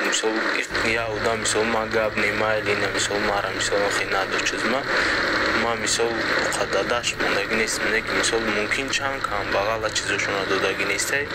мисол я одам мисол ма гап немайли на мисол мара мисол хина до чизма ма мисол қададаш мондаги нест меки мисол мумкин чанд кам багала чизошуна додаги нестай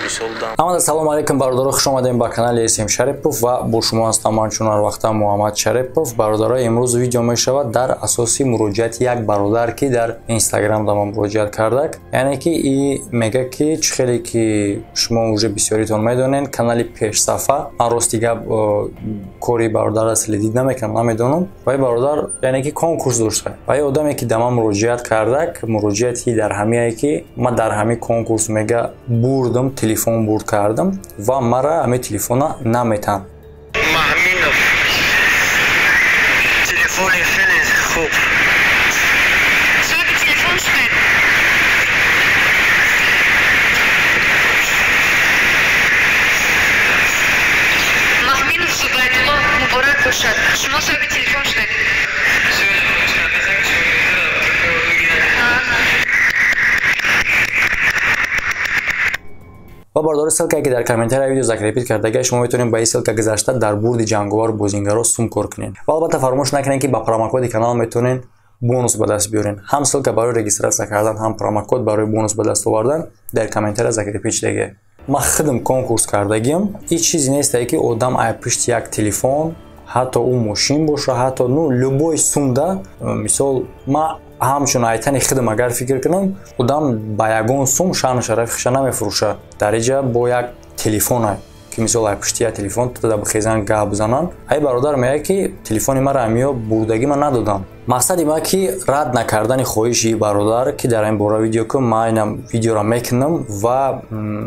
мисол дам. Амада салом алейкум бародаро, хуш омадем ба канали Есим Шарипов ва бо шумо ҳастам ман чун ҳар вақта Муҳаммад Шарипов. Бародаро, имрӯз видео мешавад дар асоси муроҷиати як бародар ки дар Instagram да ман муроҷиат кардак. Яъне ки и мега ки чӣ хеле ки шумо уже бисёритон медонен канали пешсафа. Ман рости гап кори бародар асли дид намекунам, намедонам. Вай бародар яъне ки конкурс дошта. Вай одаме ки да ман муроҷиат кардак, муроҷиати дар ҳамие ки ман дар ҳами конкурс мега бурдам, телефон бурд кардам ва мара ҳами телефона наметан. Маминов телефони хеле хуб. شما صاحب تلفن شدید؟ ва бародари ссилка ки дар комментария видео закрепит кардага шумо метавонед ба ин ссилка гузашта дар бурди ҷанговар бозингаро сум кор кунед. Ва албатта фаромӯш накунед ки ба промокоди канал метавонед бонус ба даст биёред. ҳам ссилка барои регистратсия кардан, ҳам промокод барои бонус ба даст овардан дар комментария закрепит шудага. Ман худам конкурс кардагим. Ин чизе несте ки одам ай пишти як телефон, ҳатто у мошин боша, ҳатто любой сумда, мисол ман ҳамчун айтани худам агар фикр кунам, одам ба ягон сум шаъну шарафиша намефурӯша. Дариҷа бо як телефон ки мисол ай пишти як телефон туда бихезан гап занан. Ай бародар мега ки телефони мара амиё бурдаги ман надодам. Мақсади ма ки рад накардани хоҳиши бародар ки дар ин бора видео ки ман инам видеоро мекунам ва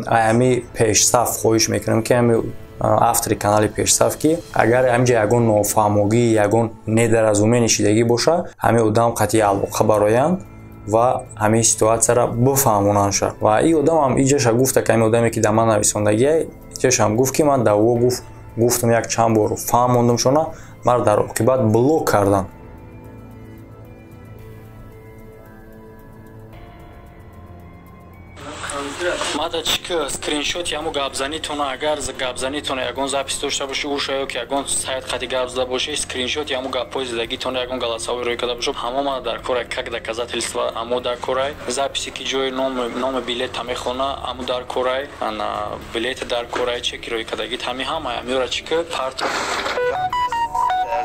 ами пешсаф хоҳиш мекунам ки ами автори канали пешсаф ки агар ҳамҷа ягон нофаҳмогӣ, ягон недоразумени шидагӣ боша, ҳамин одам қатъи алоқа бароянд ва ҳамин ситуатсияро бифаҳмонанша. Ва ин одам ҳам иҷаша гуфта ки ҳамин одаме ки дар ман нависондагия иҷаша ҳам гуфт ки ман даво гуфтам як чанд бор фаҳмондам шона, маро дар оқибат блок кардан. Мадачка скриншот яму гапзанитона агар гапзанитона ягон запис дошта боши уша ё ки ягон сайт қади гап зада боши скриншот яму гапҳои задагитона ягон галатсавои рӯй када бошад ҳама ма дар корай как доказательства амо дар корай записи ки ҷои номи билета мехона аму дар корай ана билета дар корай чеки рӯй кадагит ҳами ҳама амиёра чика парт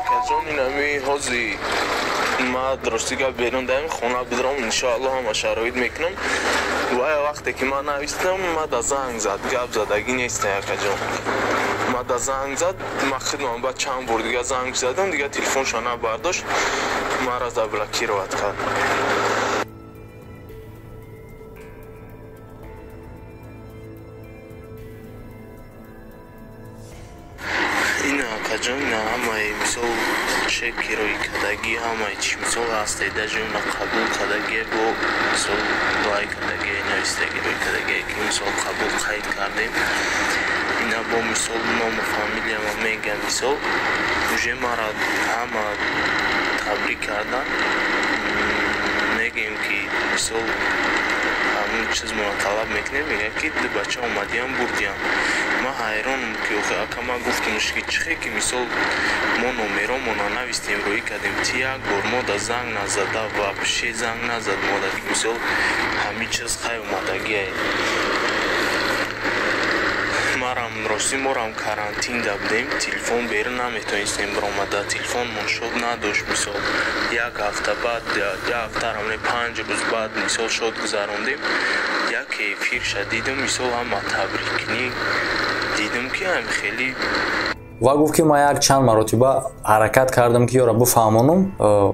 казонинами ҳози ма дурусти гап берун даим хона бидирам иншоалло ҳама шароит мекунам. Вай вақте ки ман навистам мада занг зад гап задаги неста якаҷон. Мада занг зад ма хидмам ба чанд бор дига занг задам дига телефонша набардошт мара заблокировать кард. Ина акаҷон ина ҳамаи мисол чеки рӯи кадаги ҳамаи чӣ мисол ҳастеда ҷуна қабул кадаги бо мисол лайк кадаги навистаги рӯи кадаги ки мисол қабул қайд кардем ина бо мисол ному фамилияма мегам мисол уже мара ҳама табрик кардан мегем ки мисол ҳамун чиз мора талаб мекунем мега ки ду бача омадиям бурдиям. Ма ҳайронам ки охи ака ма гуфтамш ки чихе ки мисол мо номеромона навистем рӯи кардем ти як бор мода занг назада вообще занг назад мода ки мисол ҳамин чиз қай омадагия марам рости морам карантинда будем телефон берун наметонистем биромада телефонмон шод надошт мисол як ҳафта баъд як ҳафтаам не 5 рӯз баъд мисол шод гузарондем як эфирша дидам мисол ҳама табрикни дидам ки ҳам хеле ва гуфт ки ман як чанд маротиба ҳаракат кардам ки ёра бифаҳмонам,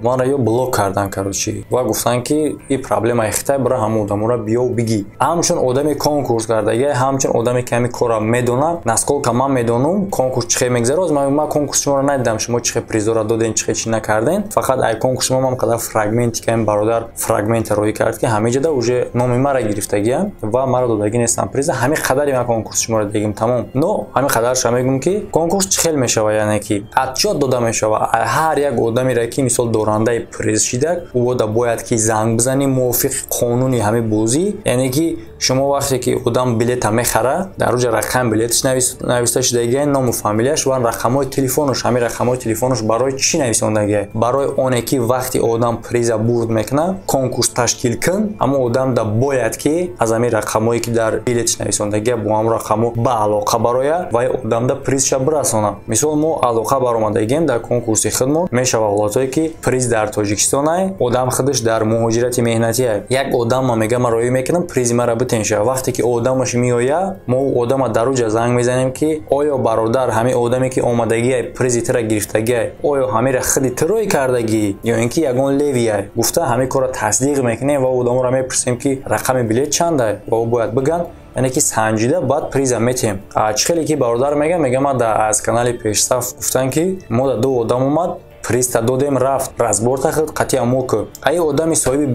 мана ё блок кардан короче ва гуфтан ки и проблемаи хитай бира ҳамун одамора биёв бигӣ. Ҳамчун одами конкурс кардага, ҳамчун одаме ки ҳамин корро медонам, насколько ман медонам конкурс чихе мегзароз, ман конкурс шуморо надидам, шумо чихе призора доден, чихе чӣ накарден. Фақат ай конкурс шумо ман қадар фрагменти ки ҳамин бародар фрагмента рӯй кард ки ҳамин ҷода уже номи мара гирифтагиам ва мара додаги нестам приза. Ҳамин қадари ман конкурс шуморо дегим тамом. Но ҳамин қадарша мегум ки конкурс چخیل میشوه یعنی که اتشاد داده میشوه هر یک آدمی را که مثال دورنده پریز شده او باید که زنگ بزنی موافق قانونی همه بازی یعنی که شما وقتی که آدم بلیط میخره در روز رقم بلیطش نوشته شده نام و فامیلیش و رقم‌های تلفنش همه رقم‌های تلفنش برای چی نویسنده برای اون که وقتی آدم پریز برد میکنه کنکورس تشکیل کن اما آدم دا باید که از همین رقمایی که در بلیطش نویسنده با هم رقمو با علاقه برای و آدم دا پریزش برسونه مثال ما علاقه برآمدگیم در کنکورس خدمات میشه حالاتایی که پریز در تاجیکستان آدم خودش در مهاجرت مهنتی یک آدم میگه من رای میکنم پریز مرا بتنشه وقتی که آدمش میآید ما آدم در روز زنگ میزنیم که آیا برادر همین آدمی که اومدگی پریز تر گرفتگی آیا همین خودی ترای کردگی یا اینکه یگان لیویه گفته همین کارا تصدیق میکنه و آدم را میپرسیم که رقم بلیط چنده و او باید بگن یعنی که سنجیده بعد پریز میتیم خیلی که برادر میگه ما از کانال پیشصف گفتن که ما دو آدم اومد پریز تا دادیم رفت رزبورت قطعی موک ای آدمی صاحب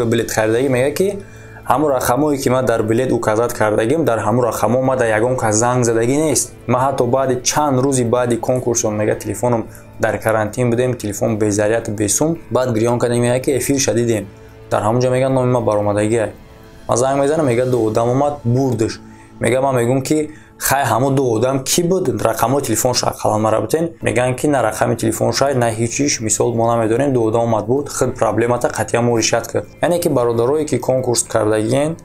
بلیط خریدگی میگه که همون رقمایی که ما در بلیط اوکازات کردگیم در همون رقما ما در یگان که زنگ زدگی نیست ما حتی بعد چند روزی بعد کنکورس میگه تلفنم در کرانتین بودیم تلفن به ذریعه بیسوم بعد گریان کردیم میگه که افیر شدیدیم در همونجا میگن نام ما برآمدگی ما زنگ میزنم میگه دو آدم اومد بردش میگه ما میگم که خیلی همون دو آدم کی بود رقم تلفنش قلم رابطن میگن که نه رقم تلفنش نه هیچیش مثال ما نمیدونیم دو آدم اومد بود خود پرابلمات قطعی مورشت کرد یعنی که برادرایی که کنکورس کردگین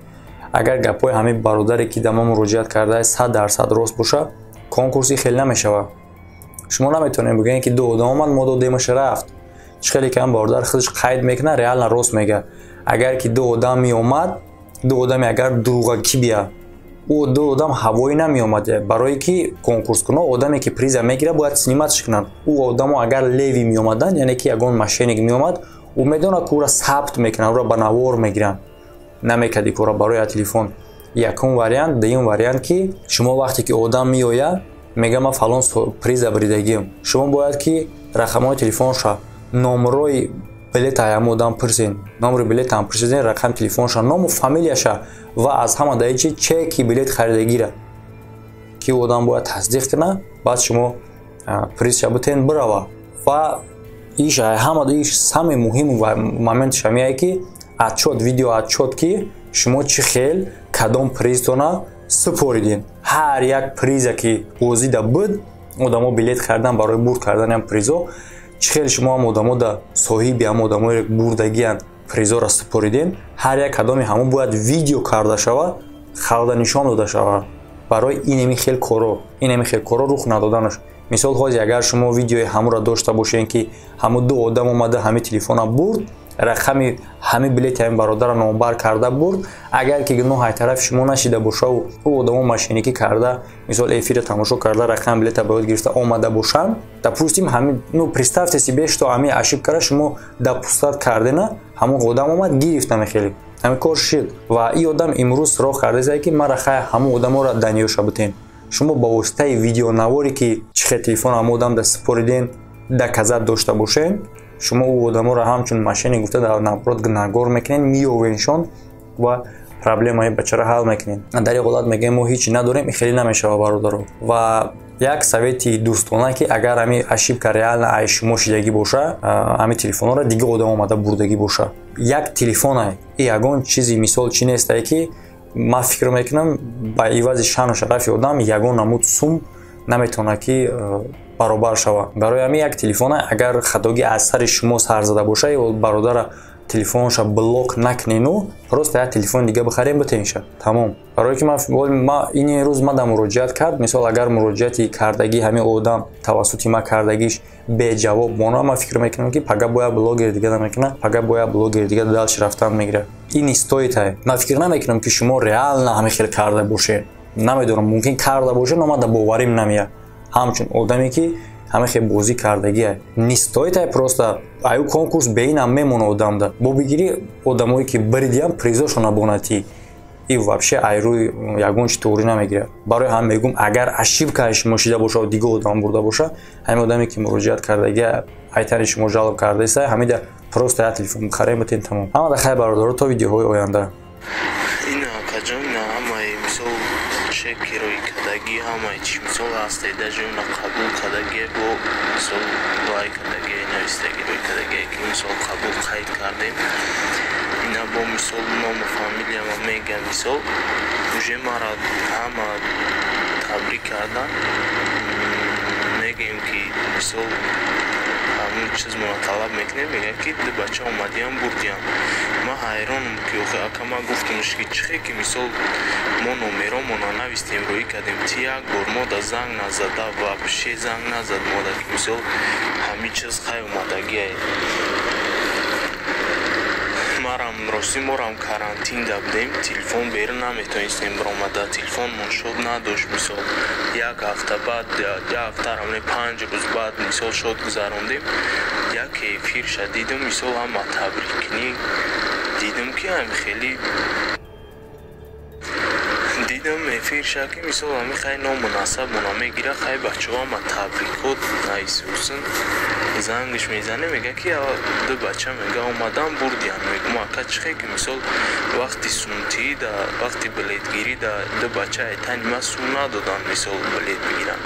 اگر گپای همین برادری که دما مراجعت کرده 100% راست باشه کنکورسی خیلی نمیشه شما نمیتونید بگین که دو آدم اومد ما دو دیمش رفت خیلی کم برادر خودش قید میکنه ریال نه راست میگه اگر که دو آدم می اومد دو آدم اگر دروغ کی بیا او دو آدم هوایی نمی اومده برای که کنکورس کنه آدمی که پریز میگیره باید سینماتش کنن او آدم اگر لیوی می اومدن یعنی که یگان ماشینی می اومد او میدونه که او ثبت میکنن او را به نوار میگیرن نمیکدی که برای تلفن یکم وریانت دوم وریانت که شما وقتی که آدم میآید میگه ما فلان پریز بریدگیم شما باید که رقم‌های تلفنش نمرای بلیط هم آدم پرسین نمره بلیط هم پرسیدین رقم تلفنش نام و فامیلیش و از همه دایچی چکی بلیط خریدگی را که آدم باید تصدیق کنه بعد شما پریز بتین بروا و ایش همه دایش سم مهم و مومنت شمیه که اتشد ویدیو اتشد که شما چی خیل کدام پریز تونا سپوریدین هر یک پریز که بازیده بود آدم بلیط خریدن برای برد کردن هم پریزو چخیل شما هم آدم دا صاحبی هم آدم های بردگیان پریزا را سپوریدین هر یک کدامی همون باید ویدیو کرده شوه خلق نشان داده شوه برای این خیلی کارو رخ ندادنش مثال خواهی اگر شما ویدیوی همون را داشته باشین که همون دو آدم اومده همه تلفن برد رقم همه بلیط هم برادر نامبر کرده برد اگر که گناه های طرف شما نشیده باشه و او آدم ماشینی که کرده مثال افیر تماشا کرده رقم بلیط باید گرفته آمده باشن دپوستیم همین نو پرستافت سی بیش تو همین عشیب کرده شما دپوستات کرده نه همون آدم اومد گرفتن خیلی همین کار شد و این آدم امروز راه کرده زایی که مرا خیلی همون آدم را دنیاش بتین شما با واسطه ویدیو نواری که چه تلفن هم آدم دا سپوریدین دا کزت داشته باشین شما او آدم را همچون ماشینی گفته در نبرد نگار میکنین میوینشون و پرابلم های بچه را حل میکنین در این حالت میگه ما هیچی نداریم خیلی نمیشه برادرو و یک سویتی دوستانه که اگر همین اشیب که ریال نه شما شیدگی باشه همین تلفن را دیگه آدم اومده بردگی باشه یک تلفن یگان چیزی مثال چی نیست که ما فکر میکنم با عوض شان و شرف آدم یگان نمود سوم نمیتونه که برابر شوه برای همین یک تلفن اگر خطاگی از سر شما سر زده باشه یا برادر تلفنش بلاک نکنین و پروست یک تلفن دیگه بخریم بتینشه تمام برای که ما این روز ما مراجعت کرد مثال اگر مراجعتی کردگی همین آدم توسط ما کردگیش به جواب مونا ما فکر میکنم که پگا باید بلاگر دیگه نمیکنه پگا باید بلاگر دیگه دلش رفتن میگیره این استویته ما فکر نمیکنم که شما ریال نه همه خیلی کرده باشه نمیدونم ممکن کرده باشه اما در باوریم نمیاد همچون آدمی که همه خیلی بازی کردگیه نیستایت پروست ایو کنکورس بین هم میمونه آدم ده با بگیری آدمایی که بریدیم پریزاشون نبونتی ای вообще ایروی یگون چطوری نمیگیره برای هم میگم اگر اشیب کاش مشیده باشه و دیگه آدم برده باشه همین آدمی که مراجعت کردگیه ایتری شما جواب کرده است همین ده پروست تلفن خریم بتین تمام اما خیلی برادر تا ویدیوهای آینده اینا کجا اینا همه مثال чекирои кадаги ҳамаи чӣ мисол ҳастеда ҷуна қабул кадаги бо мисол лайк кадаги навистагирои кадаги ки мисол қабул қайд кардем ина бо мисол ному фамилияма мегам мисол уже мара ҳама табрик кардан мегем ки мисол ҳамун чиз мона талаб мекунем мега ки ду бача омадиям бурдиям ман ҳайронам ки охи ака ман гуфтамш ки чихе ки мисол мо номеромона навистем рӯӣ кардем ти як бор мода занг назада вообще занг назад мода ки мисол ҳамин чиз хай омадагиае марам рости морам карантинда будем телефон берун наметонистем биромада телефонмон шод надошт мисол як ҳафта баъд як ҳафта рамне 5 рӯз баъд мисол шод гузарондем як эфирша дидам мисол ҳама табрикни дидам ки ҳами хеле дидам эфирша ки мисол ҳами хай номунасаб мона мегира хай бачаҳо ҳама табрикот наисусын зангиш мезане мега ки ду бача мега омадан бурдиям мегум ака чихе ки мисол вақти сунтии да вақти билетгирӣ да ду бача айтани ма сум надодан мисол билет бигирам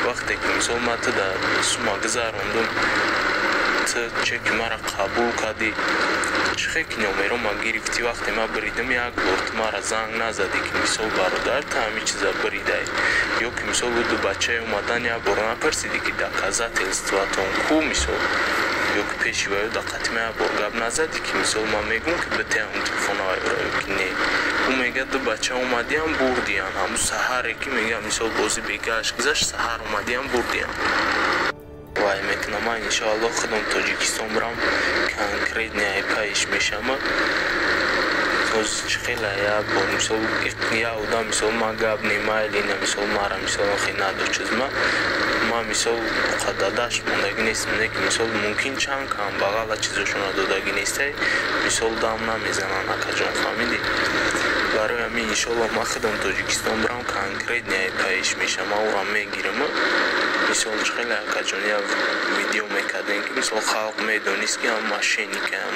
вақте ки мисол ма ту да сума гузарондум ту чеки мара қабул кардӣ чихе ки номеро ма гирифтӣ вақте ма биридам як бор ту мара занг назадӣ ки мисол бародар ту ҳамин чиза биридай ё ки мисол ду бачаи омадан як бор напарсидӣ ки доказательстватон ку мисол ё ки пеши ваю даққатима як бор гап назадӣ ки мисол ман мегум ки битаям телефонавайро ки не ӯ мега ду бача омадиям бурдиям ҳамун саҳаре ки мега мисол бози бегашт гузашт саҳар омадиям бурдиям вай мекунам ман иншоаллоҳ худам тоҷикистон бирам конкретния пайш мешама оз чихела як бор мисол я одам мисол ма гап немайлина мисол мара мисол охи надочизма ма мисол қададаш мондаги нестм ки мисол мумкин чанд кам бағала чизошона додаги нестай мисол дам намезанан акаҷон фаҳмидӣ барои ҳамин иншоаллоҳ ма худам тоҷикистон бирам конкретния пайш мешама орам мегирама мисол чихела акаҷон як видео мекардем ки мисол халқ медонист ки ҳам мошенника ҳам